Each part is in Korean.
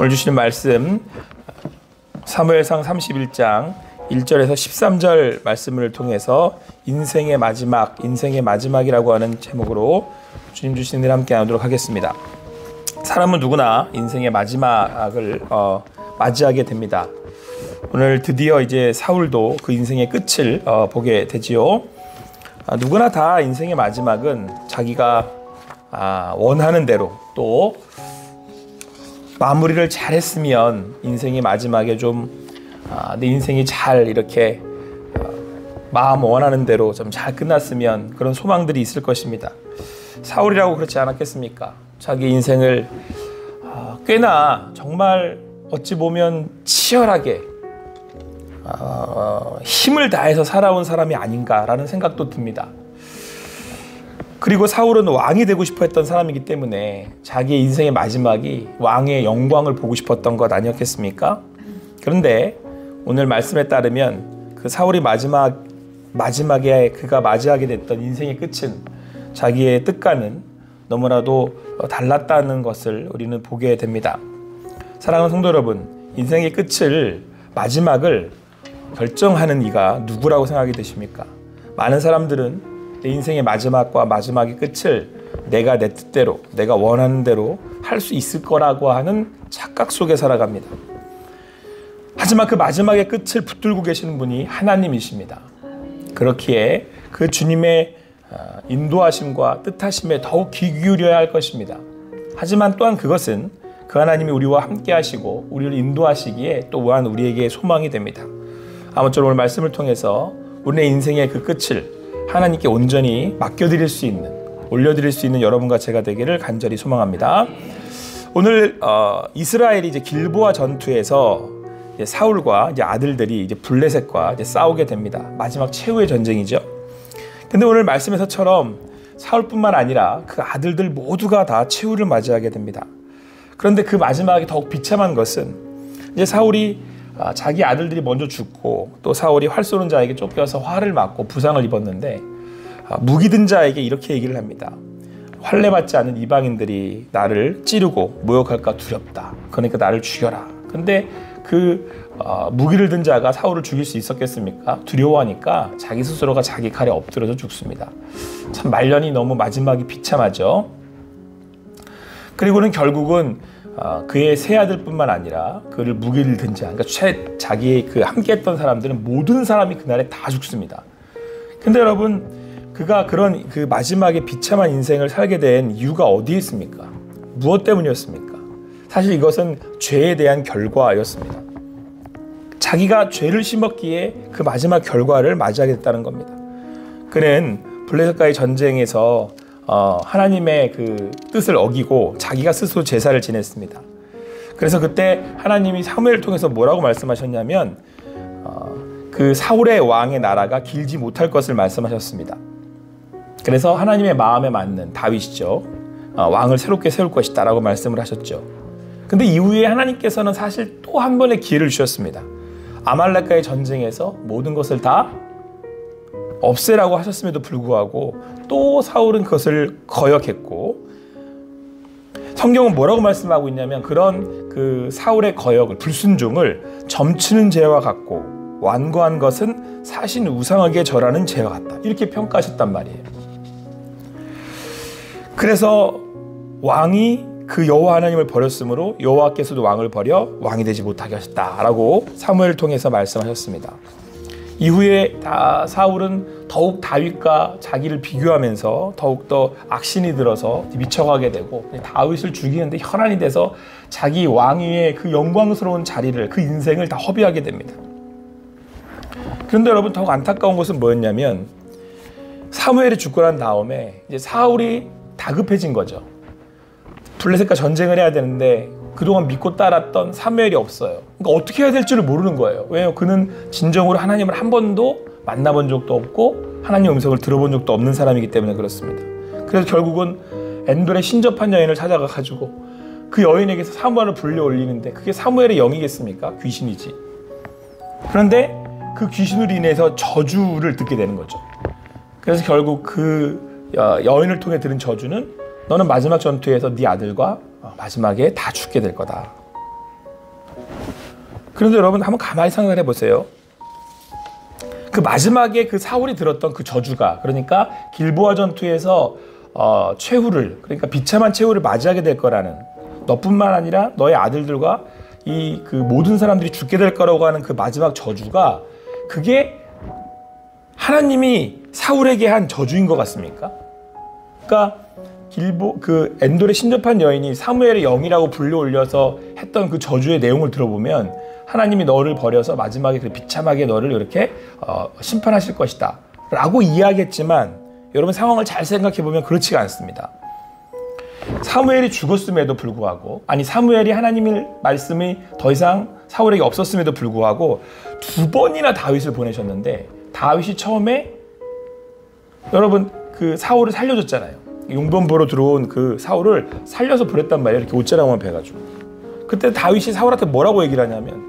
오늘 주시는 말씀 사무엘상 31장 1절에서 13절 말씀을 통해서 인생의 마지막이라고 하는 제목으로 주님 주시는 일 함께 나누도록 하겠습니다. 사람은 누구나 인생의 마지막을 맞이하게 됩니다. 오늘 드디어 이제 사울도 그 인생의 끝을 보게 되지요. 누구나 다 인생의 마지막은 자기가 원하는 대로 또 마무리를 잘했으면 인생의 마지막에 내 인생이 잘 이렇게 마음 원하는 대로 좀 잘 끝났으면 그런 소망들이 있을 것입니다. 사울이라고 그렇지 않았겠습니까? 자기 인생을 꽤나 정말 어찌 보면 치열하게 힘을 다해서 살아온 사람이 아닌가라는 생각도 듭니다. 그리고 사울은 왕이 되고 싶어 했던 사람이기 때문에 자기의 인생의 마지막이 왕의 영광을 보고 싶었던 것 아니었겠습니까? 그런데 오늘 말씀에 따르면 그 사울이 마지막에 그가 맞이하게 됐던 인생의 끝은 자기의 뜻과는 너무나도 달랐다는 것을 우리는 보게 됩니다. 사랑하는 성도 여러분, 인생의 끝을 마지막을 결정하는 이가 누구라고 생각이 되십니까? 많은 사람들은 내 인생의 마지막과 마지막의 끝을 내가 내 뜻대로, 내가 원하는 대로 할 수 있을 거라고 하는 착각 속에 살아갑니다. 하지만 그 마지막의 끝을 붙들고 계시는 분이 하나님이십니다. 그렇기에 그 주님의 인도하심과 뜻하심에 더욱 귀 기울여야 할 것입니다. 하지만 또한 그것은 그 하나님이 우리와 함께 하시고 우리를 인도하시기에 또한 우리에게 소망이 됩니다. 아무쪼록 오늘 말씀을 통해서 우리의 인생의 그 끝을 하나님께 온전히 맡겨드릴 수 있는, 올려드릴 수 있는 여러분과 제가 되기를 간절히 소망합니다. 오늘 이스라엘이 이제 길보아 전투에서 이제 사울과 이제 아들들이 이제 블레셋과 이제 싸우게 됩니다. 마지막 최후의 전쟁이죠. 근데 오늘 말씀에서처럼 사울뿐만 아니라 그 아들들 모두가 다 최후를 맞이하게 됩니다. 그런데 그 마지막에 더욱 비참한 것은 이제 사울이 자기 아들들이 먼저 죽고 또 사울이 활 쏘는 자에게 쫓겨서 화를 맞고 부상을 입었는데 무기 든 자에게 이렇게 얘기를 합니다. 환례 받지 않은 이방인들이 나를 찌르고 모욕할까 두렵다. 그러니까 나를 죽여라. 근데 그 무기를 든 자가 사울을 죽일 수 있었겠습니까? 두려워하니까 자기 스스로가 자기 칼에 엎드려서 죽습니다. 참 말년이 너무 마지막이 비참하죠. 그리고는 결국은 그의 세 아들뿐만 아니라 그를 무기를 든 자, 그러니까 자기의 그 함께했던 사람들은 모든 사람이 그날에 다 죽습니다. 근데 여러분, 그가 그런 그 마지막에 비참한 인생을 살게 된 이유가 어디에 있습니까? 무엇 때문이었습니까? 사실 이것은 죄에 대한 결과였습니다. 자기가 죄를 심었기에 그 마지막 결과를 맞이하게 됐다는 겁니다. 그는 블레셋과의 전쟁에서 하나님의 그 뜻을 어기고 자기가 스스로 제사를 지냈습니다. 그래서 그때 하나님이 사무엘을 통해서 뭐라고 말씀하셨냐면 그 사울의 왕의 나라가 길지 못할 것을 말씀하셨습니다. 그래서 하나님의 마음에 맞는 다윗이죠. 왕을 새롭게 세울 것이다 라고 말씀을 하셨죠. 근데 이후에 하나님께서는 사실 또 한 번의 기회를 주셨습니다. 아말렉과의 전쟁에서 모든 것을 다 없애라고 하셨음에도 불구하고 또 사울은 그것을 거역했고, 성경은 뭐라고 말씀하고 있냐면 그런 그 사울의 거역을, 불순종을 점치는 죄와 같고 완고한 것은 사신 우상에게 절하는 죄와 같다, 이렇게 평가하셨단 말이에요. 그래서 왕이 그 여호와 하나님을 버렸으므로 여호와께서도 왕을 버려 왕이 되지 못하게 하셨다라고 사무엘을 통해서 말씀하셨습니다. 이후에 사울은 더욱 다윗과 자기를 비교하면서 더욱더 악신이 들어서 미쳐가게 되고 다윗을 죽이는데 혈안이 돼서 자기 왕위의 그 영광스러운 자리를, 그 인생을 다 허비하게 됩니다. 그런데 여러분, 더욱 안타까운 것은 뭐였냐면 사무엘이 죽고 난 다음에 이제 사울이 다급해진 거죠. 블레셋과 전쟁을 해야 되는데 그동안 믿고 따랐던 사무엘이 없어요. 그러니까 어떻게 해야 될지를 모르는 거예요. 왜냐하면 그는 진정으로 하나님을 한 번도 만나본 적도 없고 하나님의 음성을 들어본 적도 없는 사람이기 때문에 그렇습니다. 그래서 결국은 엔돌의 신접한 여인을 찾아가가지고 그 여인에게서 사무엘을 불려 올리는데 그게 사무엘의 영이겠습니까? 귀신이지. 그런데 그 귀신으로 인해서 저주를 듣게 되는 거죠. 그래서 결국 그 여인을 통해 들은 저주는 너는 마지막 전투에서 네 아들과 마지막에 다 죽게 될 거다. 그런데 여러분 한번 가만히 생각해 보세요. 그 마지막에 그 사울이 들었던 그 저주가, 그러니까 길보아 전투에서 최후를, 그러니까 비참한 최후를 맞이하게 될 거라는, 너뿐만 아니라 너의 아들들과 이 그 모든 사람들이 죽게 될 거라고 하는 그 마지막 저주가, 그게 하나님이 사울에게 한 저주인 것 같습니까? 그러니까 그 엔돌에 신접한 여인이 사무엘의 영이라고 불려 올려서 했던 그 저주의 내용을 들어보면, 하나님이 너를 버려서 마지막에 그 비참하게 너를 이렇게 심판하실 것이다 라고 이야기했지만, 여러분 상황을 잘 생각해 보면 그렇지가 않습니다. 사무엘이 죽었음에도 불구하고, 아니 사무엘이 하나님의 말씀이 더 이상 사울에게 없었음에도 불구하고 2번이나 다윗을 보내셨는데, 다윗이 처음에 여러분 그 사울을 살려줬잖아요. 용변보로 들어온 그 사울을 살려서 보냈단 말이에요. 이렇게 옷자락만 베가지고. 그때 다윗이 사울한테 뭐라고 얘기를 하냐면,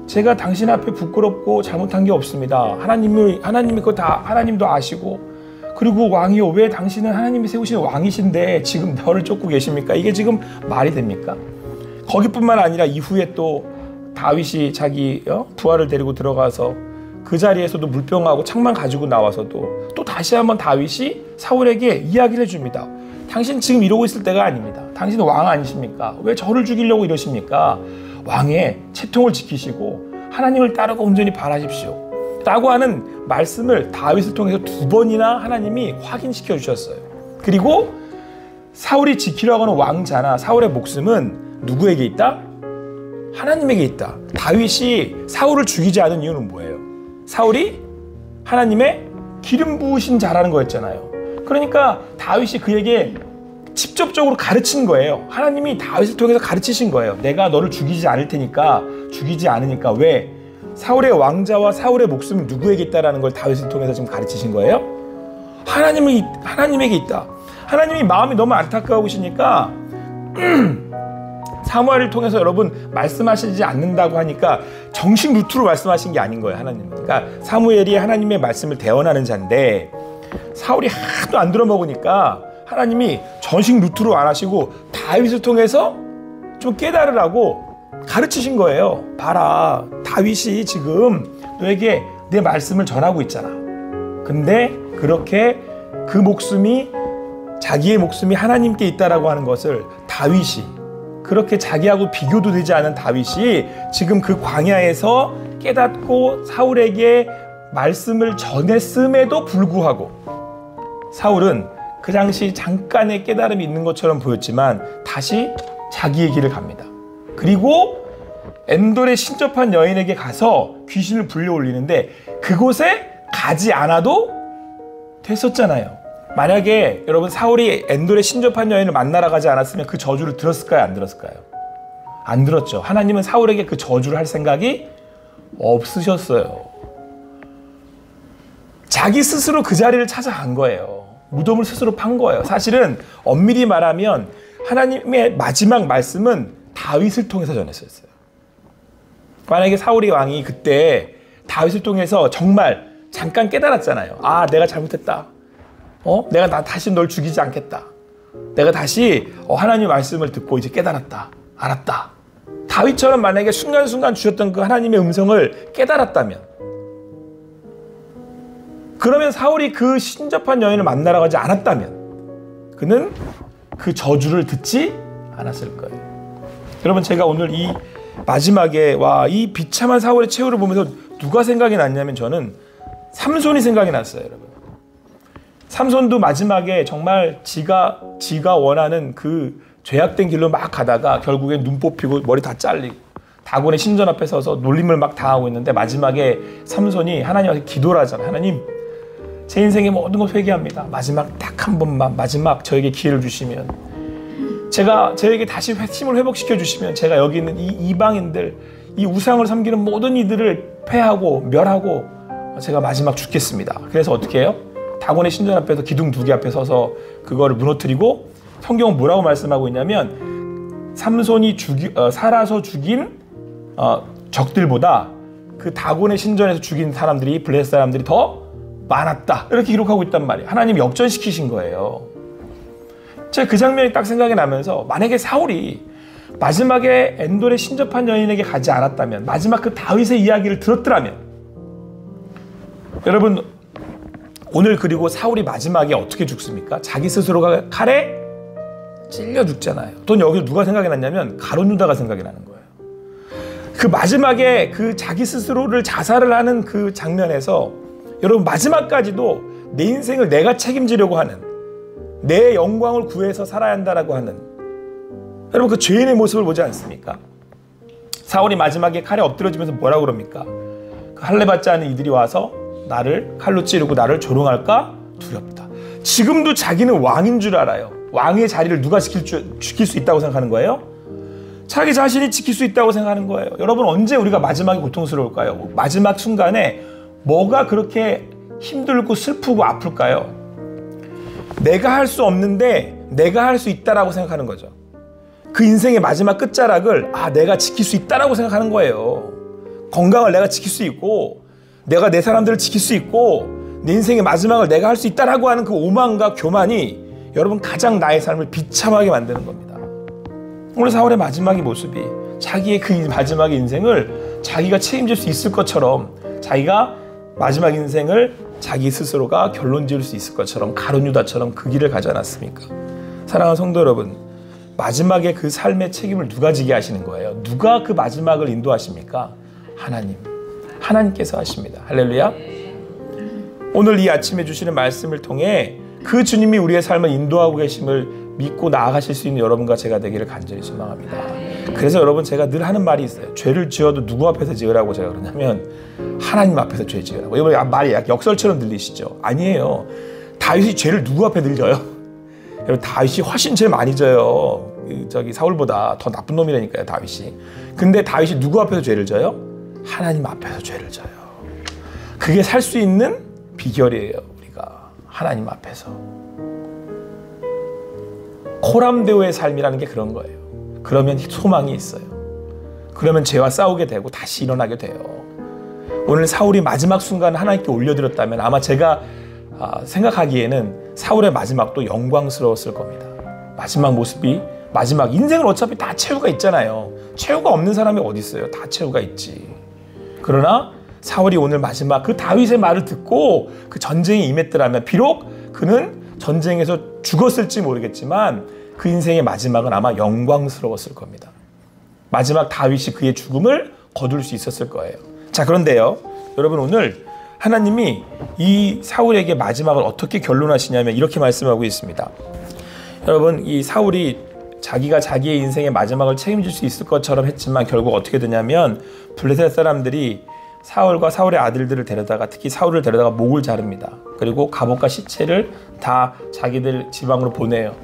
제가 당신 앞에 부끄럽고 잘못한 게 없습니다. 하나님이 그거 다 하나님도 아시고, 그리고 왕이요, 왜 당신은 하나님이 세우신 왕이신데 지금 저를 쫓고 계십니까? 이게 지금 말이 됩니까? 거기뿐만 아니라 이후에 또 다윗이 자기 부하를 데리고 들어가서 그 자리에서도 물병하고 창만 가지고 나와서도 또 다시 한번 다윗이 사울에게 이야기를 해줍니다. 당신 지금 이러고 있을 때가 아닙니다. 당신은 왕 아니십니까? 왜 저를 죽이려고 이러십니까? 왕의 채통을 지키시고 하나님을 따르고 온전히 바라십시오 라고 하는 말씀을 다윗을 통해서 2번이나 하나님이 확인시켜 주셨어요. 그리고 사울이 지키려고 하는 왕자나 사울의 목숨은 누구에게 있다? 하나님에게 있다. 다윗이 사울을 죽이지 않은 이유는 뭐예요? 사울이 하나님의 기름 부으신 자라는 거였잖아요. 그러니까 다윗이 그에게 직접적으로 가르친 거예요. 하나님이 다윗을 통해서 가르치신 거예요. 내가 너를 죽이지 않을 테니까, 죽이지 않으니까. 왜? 사울의 왕자와 사울의 목숨은 누구에게 있다라는 걸 다윗을 통해서 지금 가르치신 거예요? 하나님에게 있다. 하나님이 마음이 너무 안타까우시니까 사무엘을 통해서 여러분 말씀하시지 않는다고 하니까 정식 루트로 말씀하신 게 아닌 거예요, 하나님. 그러니까 사무엘이 하나님의 말씀을 대언하는 자인데, 사울이 하도 안 들어먹으니까 하나님이 정식 루트로 안 하시고 다윗을 통해서 좀 깨달으라고 가르치신 거예요. 봐라, 다윗이 지금 너에게 내 말씀을 전하고 있잖아. 근데 그렇게 그 목숨이, 자기의 목숨이 하나님께 있다라고 하는 것을 다윗이, 그렇게 자기하고 비교도 되지 않은 다윗이 지금 그 광야에서 깨닫고 사울에게 말씀을 전했음에도 불구하고, 사울은 그 당시 잠깐의 깨달음이 있는 것처럼 보였지만 다시 자기의 길을 갑니다. 그리고 엔돌에 신접한 여인에게 가서 귀신을 불려올리는데, 그곳에 가지 않아도 됐었잖아요. 만약에 여러분 사울이 엔돌에 신접한 여인을 만나러 가지 않았으면 그 저주를 들었을까요? 안 들었을까요? 안 들었죠. 하나님은 사울에게 그 저주를 할 생각이 없으셨어요. 자기 스스로 그 자리를 찾아간 거예요. 무덤을 스스로 판 거예요. 사실은 엄밀히 말하면 하나님의 마지막 말씀은 다윗을 통해서 전했었어요. 만약에 사울이 왕이 그때 다윗을 통해서 정말 잠깐 깨달았잖아요. 아, 내가 잘못했다. 내가 다시 널 죽이지 않겠다. 내가 다시 하나님의 말씀을 듣고 이제 깨달았다. 알았다. 다윗처럼 만약에 순간순간 주셨던 그 하나님의 음성을 깨달았다면, 그러면 사울이 그 신접한 여인을 만나러 가지 않았다면 그는 그 저주를 듣지 않았을 거예요. 여러분, 제가 오늘 이 마지막에 이 비참한 사울의 최후를 보면서 누가 생각이 났냐면, 저는 삼손이 생각이 났어요. 여러분, 삼손도 마지막에 정말 지가 원하는 그 죄악된 길로 막 가다가 결국에 눈 뽑히고 머리 다 잘리고 다곤의 신전 앞에 서서 놀림을 막 당하고 있는데, 마지막에 삼손이 하나님한테 기도를 하잖아요. 하나님, 제 인생의 모든 것 회개합니다. 마지막 딱 한 번만, 마지막 저에게 기회를 주시면, 저에게 다시 힘을 회복시켜 주시면, 제가 여기 있는 이 이방인들, 이 우상을 섬기는 모든 이들을 패하고 멸하고 제가 마지막 죽겠습니다. 그래서 어떻게 해요? 다곤의 신전 앞에서 기둥 2개 앞에 서서 그거를 무너뜨리고, 성경은 뭐라고 말씀하고 있냐면, 삼손이 살아서 죽인 적들보다 그 다곤의 신전에서 죽인 사람들이, 블레셋 사람들이 더 많았다, 이렇게 기록하고 있단 말이에요. 하나님이 역전시키신 거예요. 제가 그 장면이 딱 생각이 나면서, 만약에 사울이 마지막에 엔돌의 신접한 여인에게 가지 않았다면, 마지막 그 다윗의 이야기를 들었더라면, 여러분 오늘 그리고 사울이 마지막에 어떻게 죽습니까? 자기 스스로가 칼에 찔려 죽잖아요. 또 여기서 누가 생각이 났냐면 가룟 유다가 생각이 나는 거예요. 그 마지막에 그 자기 스스로를 자살을 하는 그 장면에서 여러분 마지막까지도 내 인생을 내가 책임지려고 하는, 내 영광을 구해서 살아야 한다라고 하는, 여러분 그 죄인의 모습을 보지 않습니까? 사울이 마지막에 칼에 엎드려지면서 뭐라고 그럽니까? 그 할례받지 않은 이들이 와서 나를 칼로 찌르고 나를 조롱할까 두렵다. 지금도 자기는 왕인 줄 알아요. 왕의 자리를 누가 지킬 수 있다고 생각하는 거예요? 자기 자신이 지킬 수 있다고 생각하는 거예요. 여러분 언제 우리가 마지막이 고통스러울까요? 마지막 순간에 뭐가 그렇게 힘들고 슬프고 아플까요? 내가 할 수 없는데 내가 할 수 있다라고 생각하는 거죠. 그 인생의 마지막 끝자락을 내가 지킬 수 있다라고 생각하는 거예요. 건강을 내가 지킬 수 있고, 내가 내 사람들을 지킬 수 있고, 내 인생의 마지막을 내가 할 수 있다라고 하는 그 오만과 교만이 여러분 가장 나의 삶을 비참하게 만드는 겁니다. 오늘 사울의 마지막의 모습이 자기의 그 마지막의 인생을 자기가 책임질 수 있을 것처럼, 자기가 마지막 인생을 자기 스스로가 결론 지을 수 있을 것처럼 가룟 유다처럼 그 길을 가지 않았습니까? 사랑하는 성도 여러분, 마지막에 그 삶의 책임을 누가 지게 하시는 거예요? 누가 그 마지막을 인도하십니까? 하나님. 하나님께서 하십니다. 할렐루야. 오늘 이 아침에 주시는 말씀을 통해 그 주님이 우리의 삶을 인도하고 계심을 믿고 나아가실 수 있는 여러분과 제가 되기를 간절히 소망합니다. 그래서 여러분 제가 늘 하는 말이 있어요. 죄를 지어도 누구 앞에서 지으라고 제가 그러냐면 하나님 앞에서 죄 지으라고. 여러분 말이 역설처럼 들리시죠? 아니에요. 다윗이 죄를 누구 앞에 늘 져요? 여러분 다윗이 훨씬 죄 많이 져요. 사울보다 더 나쁜 놈이라니까요, 다윗이. 근데 다윗이 누구 앞에서 죄를 져요? 하나님 앞에서 죄를 져요. 그게 살 수 있는 비결이에요. 우리가 하나님 앞에서. 코람데오의 삶이라는 게 그런 거예요. 그러면 소망이 있어요. 그러면 죄와 싸우게 되고 다시 일어나게 돼요. 오늘 사울이 마지막 순간 하나님께 올려드렸다면 아마 제가 생각하기에는 사울의 마지막도 영광스러웠을 겁니다. 마지막 모습이, 마지막 인생은 어차피 다 최후가 있잖아요. 최후가 없는 사람이 어디 있어요? 다 최후가 있지. 그러나 사울이 오늘 마지막 그 다윗의 말을 듣고 그 전쟁에 임했더라면, 비록 그는 전쟁에서 죽었을지 모르겠지만 그 인생의 마지막은 아마 영광스러웠을 겁니다. 마지막 다윗이 그의 죽음을 거둘 수 있었을 거예요. 자, 그런데요, 여러분 오늘 하나님이 이 사울에게 마지막을 어떻게 결론하시냐면 이렇게 말씀하고 있습니다. 여러분, 이 사울이 자기가 자기의 인생의 마지막을 책임질 수 있을 것처럼 했지만 결국 어떻게 되냐면 블레셋 사람들이 사울과 사울의 아들들을 데려다가, 특히 사울을 데려다가 목을 자릅니다. 그리고 갑옷과 시체를 다 자기들 지방으로 보내요.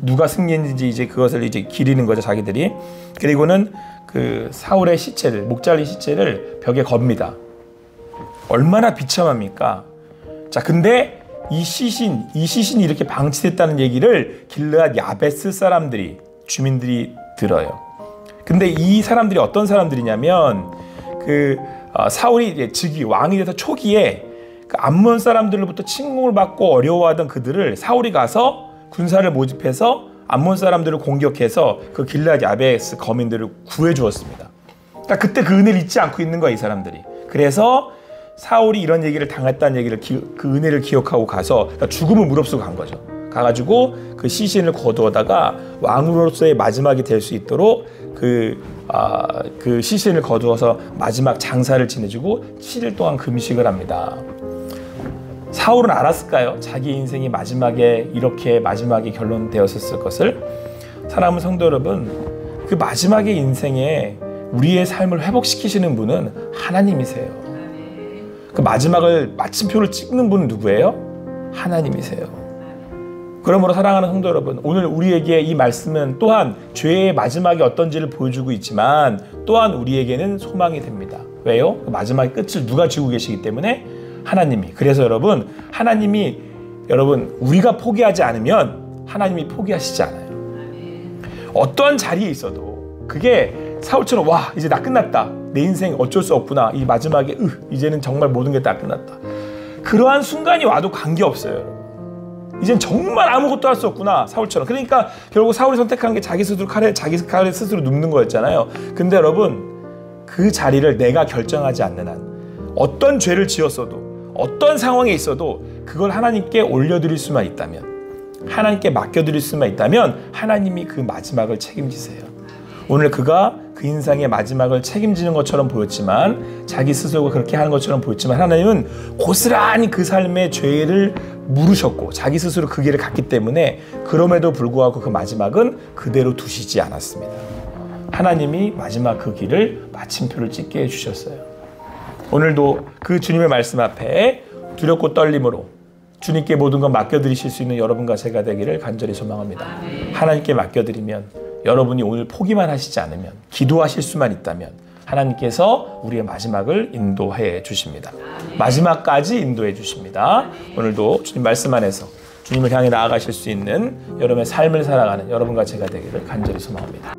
누가 승리했는지 이제 그것을 이제 기리는 거죠, 자기들이. 그리고는 그 사울의 시체를, 목 잘린 시체를 벽에 겁니다. 얼마나 비참합니까? 자, 근데 이 시신이 이렇게 방치됐다는 얘기를 길르앗 야베스 사람들이, 주민들이 들어요. 근데 이 사람들이 어떤 사람들이냐면 사울이 이제 즉위 왕이 돼서 초기에 그 암몬 사람들로부터 침공을 받고 어려워하던 그들을 사울이 가서 군사를 모집해서 암몬 사람들을 공격해서 그 길르앗 야베스 거민들을 구해 주었습니다. 그러니까 그때 그 은혜를 잊지 않고 있는 거야, 이 사람들이. 그래서 사울이 이런 얘기를 당했다는 얘기를 그 은혜를 기억하고 가서 죽음을 무릅쓰고 간 거죠. 가가지고 그 시신을 거두어다가 왕으로서의 마지막이 될 수 있도록 그 시신을 거두어서 마지막 장사를 지내주고 7일 동안 금식을 합니다. 사울은 알았을까요? 자기 인생이 마지막에 이렇게 마지막이 결론되었을 것을. 사랑하는 성도 여러분, 그 마지막의 인생에 우리의 삶을 회복시키시는 분은 하나님이세요. 그 마지막을 마침표를 찍는 분은 누구예요? 하나님이세요. 그러므로 사랑하는 성도 여러분, 오늘 우리에게 이 말씀은 또한 죄의 마지막이 어떤지를 보여주고 있지만 또한 우리에게는 소망이 됩니다. 왜요? 그 마지막의 끝을 누가 지고 계시기 때문에? 하나님이. 그래서 여러분, 하나님이, 여러분, 우리가 포기하지 않으면 하나님이 포기하시지 않아요. 어떠한 자리에 있어도 그게 사울처럼 와, 이제 나 끝났다, 내 인생 어쩔 수 없구나, 이 마지막에 이제는 정말 모든 게 다 끝났다, 그러한 순간이 와도 관계없어요. 여러분. 이젠 정말 아무것도 할 수 없구나, 사울처럼. 그러니까 결국 사울이 선택한 게 자기 칼에 스스로 눕는 거였잖아요. 근데 여러분, 그 자리를 내가 결정하지 않는 한 어떤 죄를 지었어도 어떤 상황에 있어도 그걸 하나님께 올려드릴 수만 있다면, 하나님께 맡겨드릴 수만 있다면 하나님이 그 마지막을 책임지세요. 오늘 그가 그 인생의 마지막을 책임지는 것처럼 보였지만, 자기 스스로가 그렇게 하는 것처럼 보였지만, 하나님은 고스란히 그 삶의 죄를 물으셨고 자기 스스로 그 길을 갔기 때문에 그럼에도 불구하고 그 마지막은 그대로 두시지 않았습니다. 하나님이 마지막 그 길을 마침표를 찍게 해주셨어요. 오늘도 그 주님의 말씀 앞에 두렵고 떨림으로 주님께 모든 것 맡겨드리실 수 있는 여러분과 제가 되기를 간절히 소망합니다. 하나님께 맡겨드리면, 여러분이 오늘 포기만 하시지 않으면, 기도하실 수만 있다면 하나님께서 우리의 마지막을 인도해 주십니다. 마지막까지 인도해 주십니다. 오늘도 주님 말씀 안에서 주님을 향해 나아가실 수 있는 여러분의 삶을 살아가는 여러분과 제가 되기를 간절히 소망합니다.